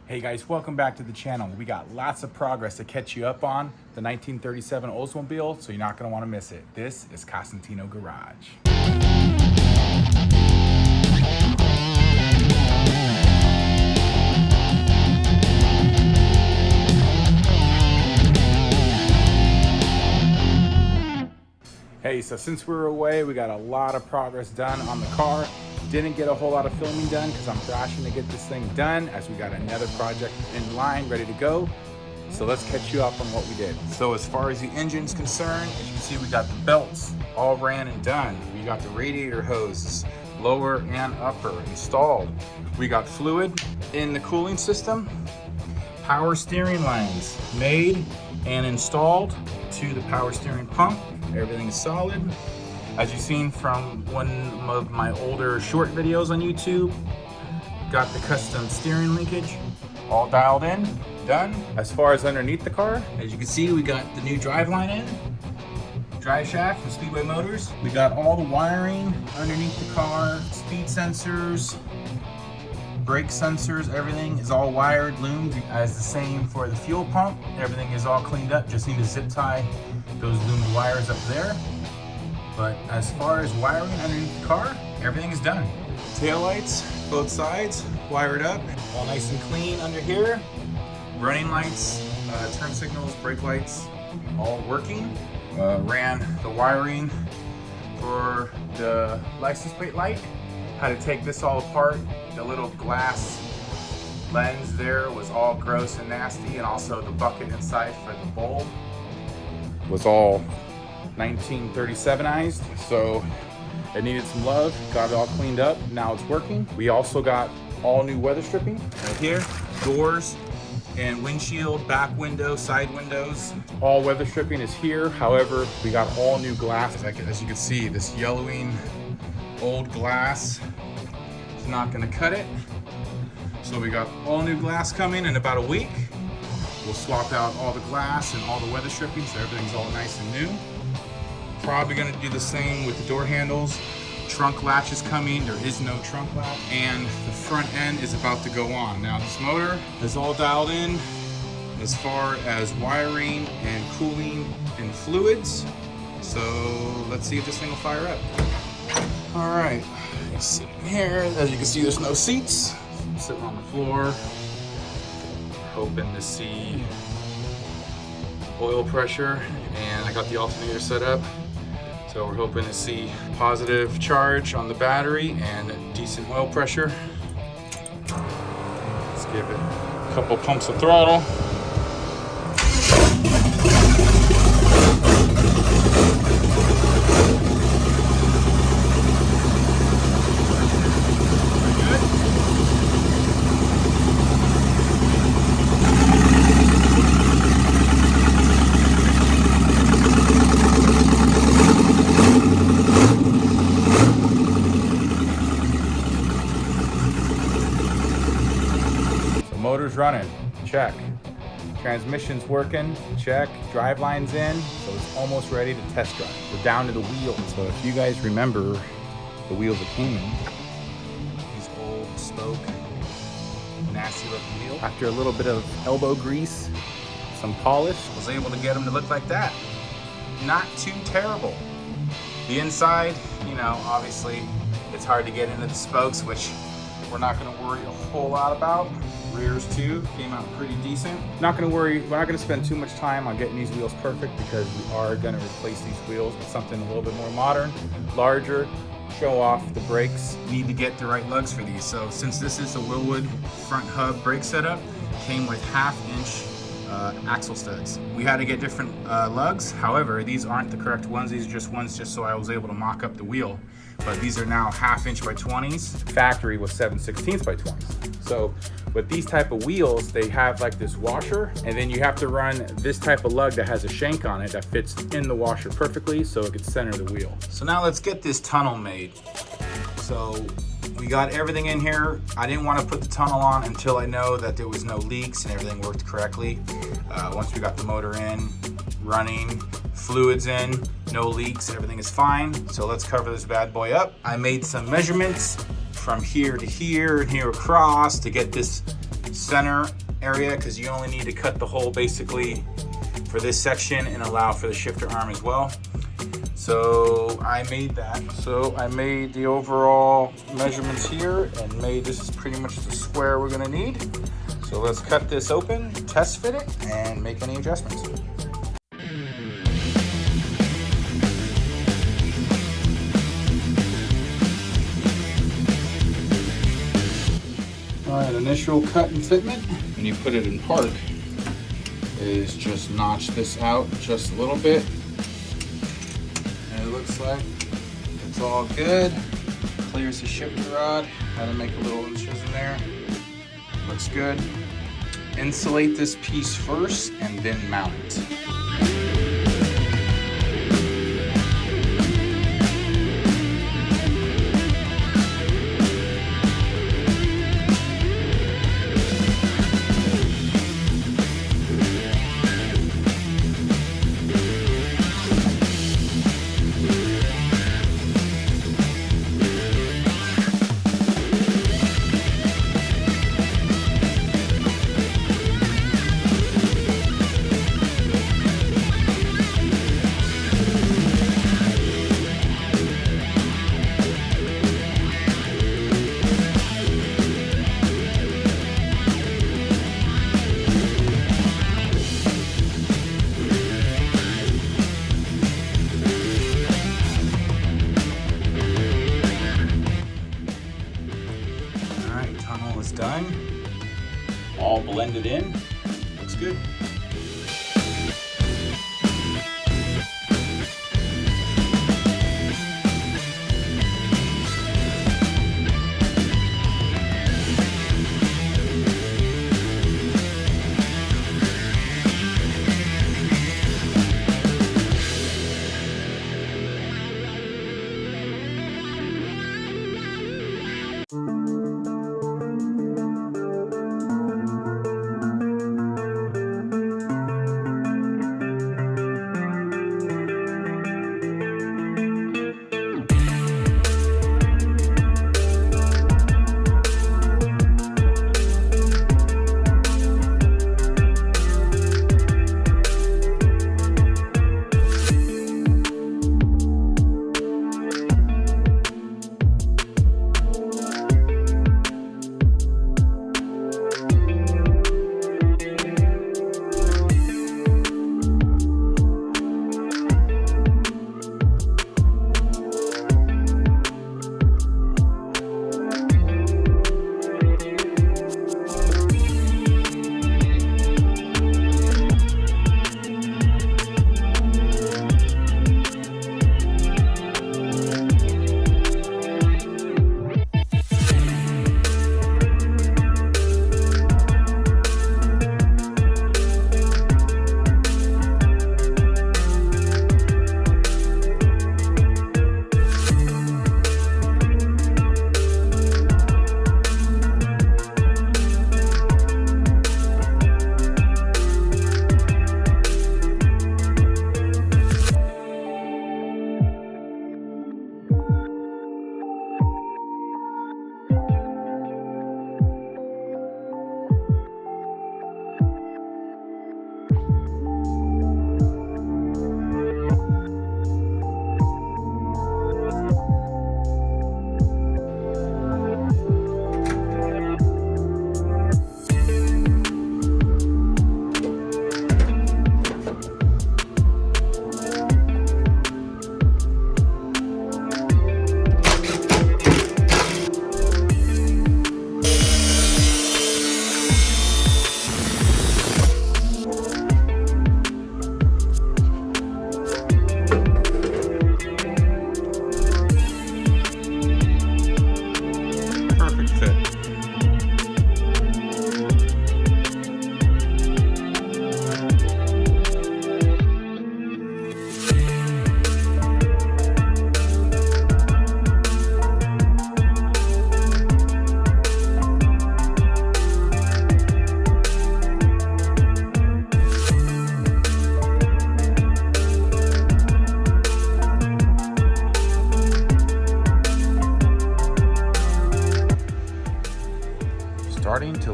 Hey guys, welcome back to the channel. We got lots of progress to catch you up on the 1937 Oldsmobile, so you're not going to want to miss it. This is Cosentino Garage. Hey, so since we were away, we got a lot of progress done on the car. Didn't get a whole lot of filming done because I'm rushing to get this thing done as we got another project in line ready to go. So let's catch you up on what we did. So as far as the engine's concerned, as you can see, we got the belts all ran and done. We got the radiator hoses, lower and upper, installed. We got fluid in the cooling system. Power steering lines made and installed to the power steering pump. Everything is solid. As you've seen from one of my older short videos on YouTube, got the custom steering linkage all dialed in, done. As far as underneath the car, as you can see, we got the new driveline in, drive shaft from Speedway Motors. We got all the wiring underneath the car, speed sensors, brake sensors, everything is all wired, loomed as the same for the fuel pump. Everything is all cleaned up, just need to zip tie those loomed wires up there. But as far as wiring underneath the car, everything is done. Tail lights, both sides, wired up, all nice and clean under here. Running lights, turn signals, brake lights, all working. Ran the wiring for the license plate light. Had to take this all apart. The little glass lens there was all gross and nasty, and also the bucket inside for the bulb was all 1937ized, so it needed some love. Got it all cleaned up. Now it's working. We also got all new weather stripping right here, doors and windshield, back window, side windows. All weather stripping is here. However, we got all new glass. As you can see, this yellowing old glass is not going to cut it. So we got all new glass coming in about a week. We'll swap out all the glass and all the weather stripping, so everything's all nice and new. Probably gonna do the same with the door handles. Trunk latch is coming, there is no trunk latch, and the front end is about to go on. Now this motor is all dialed in as far as wiring and cooling and fluids. So let's see if this thing will fire up. All right, let's sit in here. As you can see, there's no seats. I'm sitting on the floor, hoping to see oil pressure, and I got the alternator set up. So we're hoping to see positive charge on the battery and decent oil pressure. Let's give it a couple pumps of throttle. Motor's running, check. Transmission's working, check. Drive line's in, so it's almost ready to test drive. We're down to the wheels. So if you guys remember the wheels that came in, these old spoke, nasty looking wheels. After a little bit of elbow grease, some polish, was able to get them to look like that. Not too terrible. The inside, you know, obviously it's hard to get into the spokes, which we're not gonna worry a whole lot about. Rears too came out pretty decent. Not gonna worry, we're not gonna spend too much time on getting these wheels perfect because we are gonna replace these wheels with something a little bit more modern, larger, show off the brakes. Need to get the right lugs for these. So since this is a Wilwood front hub brake setup, came with 1/2-inch axle studs. We had to get different lugs. However, these aren't the correct ones. These are just ones just so I was able to mock up the wheel. But these are now 1/2-inch by 20s. Factory was 7/16 by 20s. So with these type of wheels, they have like this washer, and then you have to run this type of lug that has a shank on it that fits in the washer perfectly so it can center the wheel. So now let's get this tunnel made. So we got everything in here. I didn't want to put the tunnel on until I know that there was no leaks and everything worked correctly. Once we got the motor in, running, fluids in, no leaks, everything is fine. So let's cover this bad boy up. I made some measurements from here to here and here across to get this center area because you only need to cut the hole basically for this section and allow for the shifter arm as well. So I made that. So I made the overall measurements here and made this is pretty much the square we're gonna need. So let's cut this open, test fit it, and make any adjustments. All right, initial cut and fitment. When you put it in park, is just notch this out just a little bit. And it looks like it's all good. Clears the shifter rod. Had to make a little incision there. Looks good. Insulate this piece first and then mount it. Tunnel is done. All blended in. Looks good.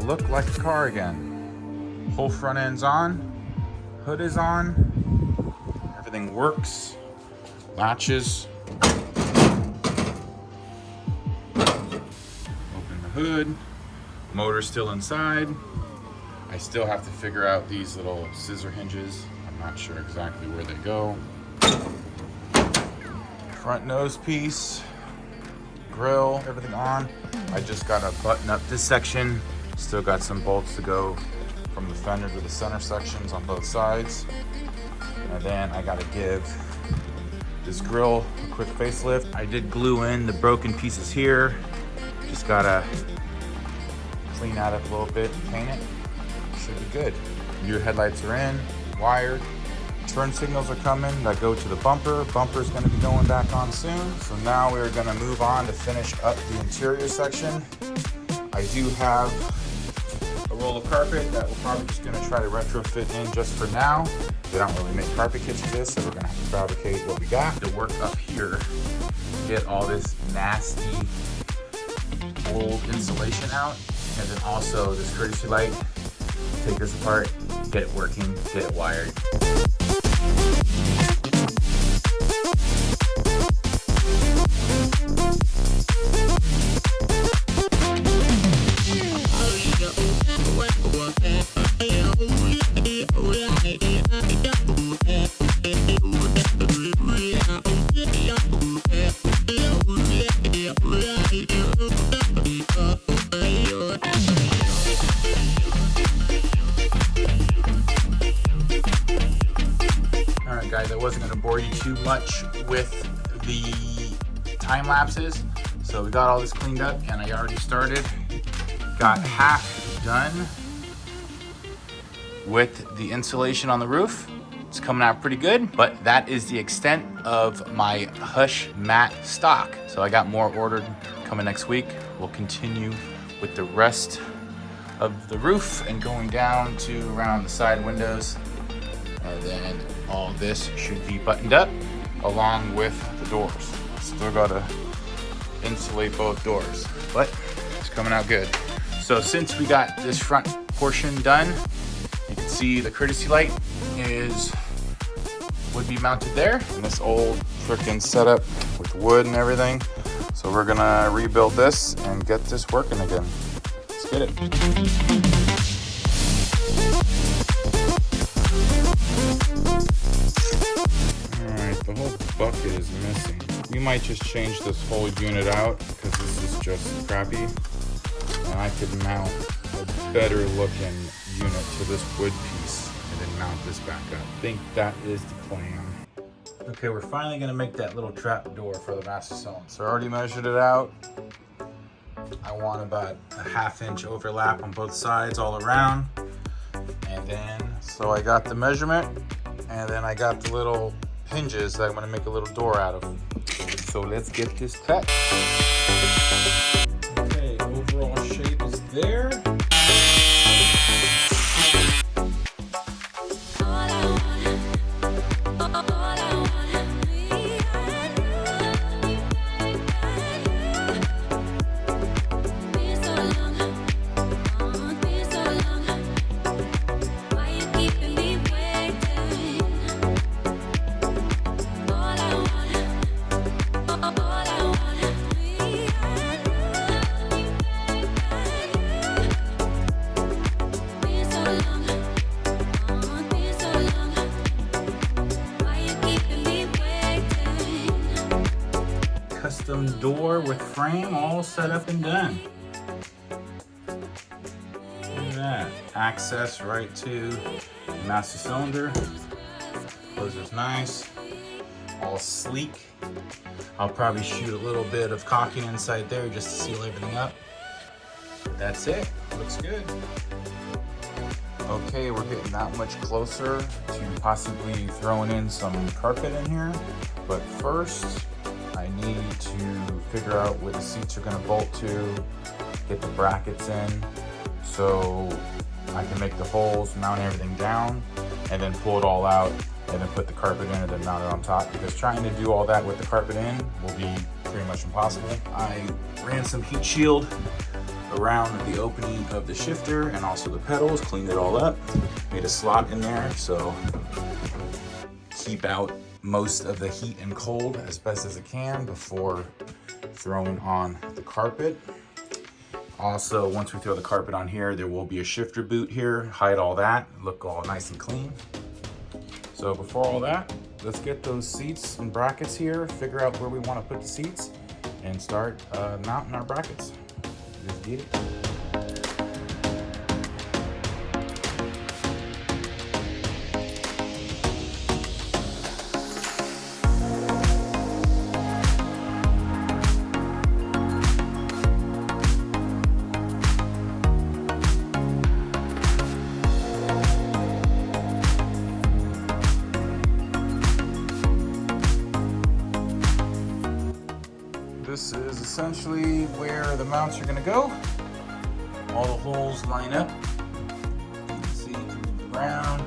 look like a car again. Whole front end's on, hood is on, everything works, latches. Open the hood, motor's still inside. I still have to figure out these little scissor hinges. I'm not sure exactly where they go. Front nose piece, grill, everything on. I just gotta button up this section. Still got some bolts to go from the fender to the center sections on both sides. And then I gotta give this grill a quick facelift. I did glue in the broken pieces here. Just gotta clean that up a little bit and paint it. Should be good. New headlights are in, wired. Turn signals are coming that go to the bumper. Bumper's gonna be going back on soon. So now we're gonna move on to finish up the interior section. I do have a roll of carpet that we're probably just gonna try to retrofit in just for now. They don't really make carpet kits for this, so we're gonna have to fabricate what we got. To work up here, get all this nasty old insulation out, and then also this courtesy light. Take this apart, get it working, get it wired. Guys, I wasn't going to bore you too much with the time lapses, so we got all this cleaned up and I already started. Got half done with the insulation on the roof. It's coming out pretty good, but that is the extent of my Hush matte stock. So I got more ordered coming next week. We'll continue with the rest of the roof and going down to around the side windows. And then all this should be buttoned up along with the doors. Still gotta insulate both doors, but it's coming out good. So since we got this front portion done, you can see the courtesy light would be mounted there. And this old frickin' setup with wood and everything. So we're gonna rebuild this and get this working again. Let's get it. The whole bucket is missing. We might just change this whole unit out because this is just crappy. And I could mount a better looking unit to this wood piece and then mount this back up. I think that is the plan. Okay, we're finally gonna make that little trap door for the master cylinder. So I already measured it out. I want about a 1/2 inch overlap on both sides all around. And then, so I got the measurement and then I got the little hinges that I'm going to make a little door out of. So let's get this cut. Okay, overall shape is there. Custom door with frame all set up and done. Look at that. Access right to the master cylinder. Closes nice. All sleek. I'll probably shoot a little bit of caulking inside there just to seal everything up. But that's it. Looks good. Okay, we're getting that much closer to possibly throwing in some carpet in here. But first, I need to figure out where the seats are gonna bolt to, get the brackets in, so I can make the holes, mount everything down, and then pull it all out, and then put the carpet in and then mount it on top, because trying to do all that with the carpet in will be pretty much impossible. I ran some heat shield around the opening of the shifter and also the pedals, cleaned it all up, made a slot in there so keep out most of the heat and cold as best as it can before throwing on the carpet. Also, once we throw the carpet on here, there will be a shifter boot here, hide all that, look all nice and clean. So before all that, let's get those seats and brackets here, figure out where we want to put the seats, and start mounting our brackets. Just get it. This is essentially where the mounts are going to go. All the holes line up. You can see through the ground.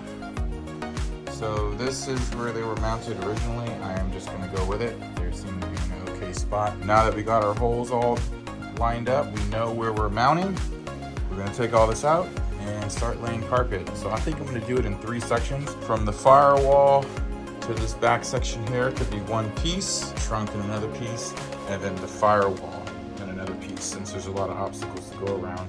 So this is where they were mounted originally. I am just going to go with it. There seems to be an okay spot. Now that we got our holes all lined up, we know where we're mounting. We're going to take all this out and start laying carpet. So I think I'm going to do it in 3 sections. From the firewall to this back section here could be one piece, trunk and another piece, and then the firewall and another piece, since there's a lot of obstacles to go around.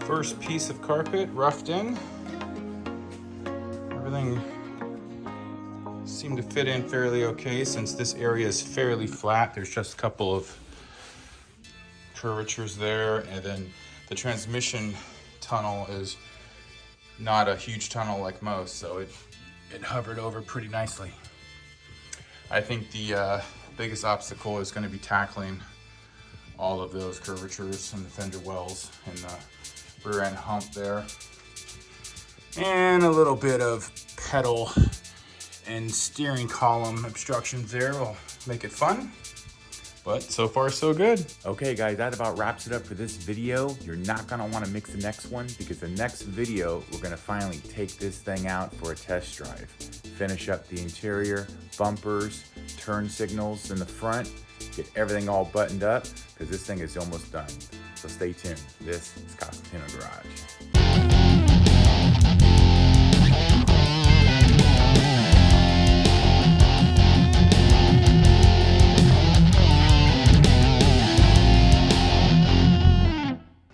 First piece of carpet roughed in. Everything seemed to fit in fairly okay since this area is fairly flat. There's just a couple of curvatures there, and then the transmission tunnel is not a huge tunnel like most, so it hovered over pretty nicely. I think the biggest obstacle is going to be tackling all of those curvatures and the fender wells and the rear end hump there, and a little bit of pedal and steering column obstructions there will make it fun, but so far so good. Okay guys, that about wraps it up for this video. You're not gonna want to mix the next one, because the next video we're gonna finally take this thing out for a test drive, finish up the interior, bumpers, turn signals in the front, get everything all buttoned up, because this thing is almost done. So stay tuned. This is Costantino Garage.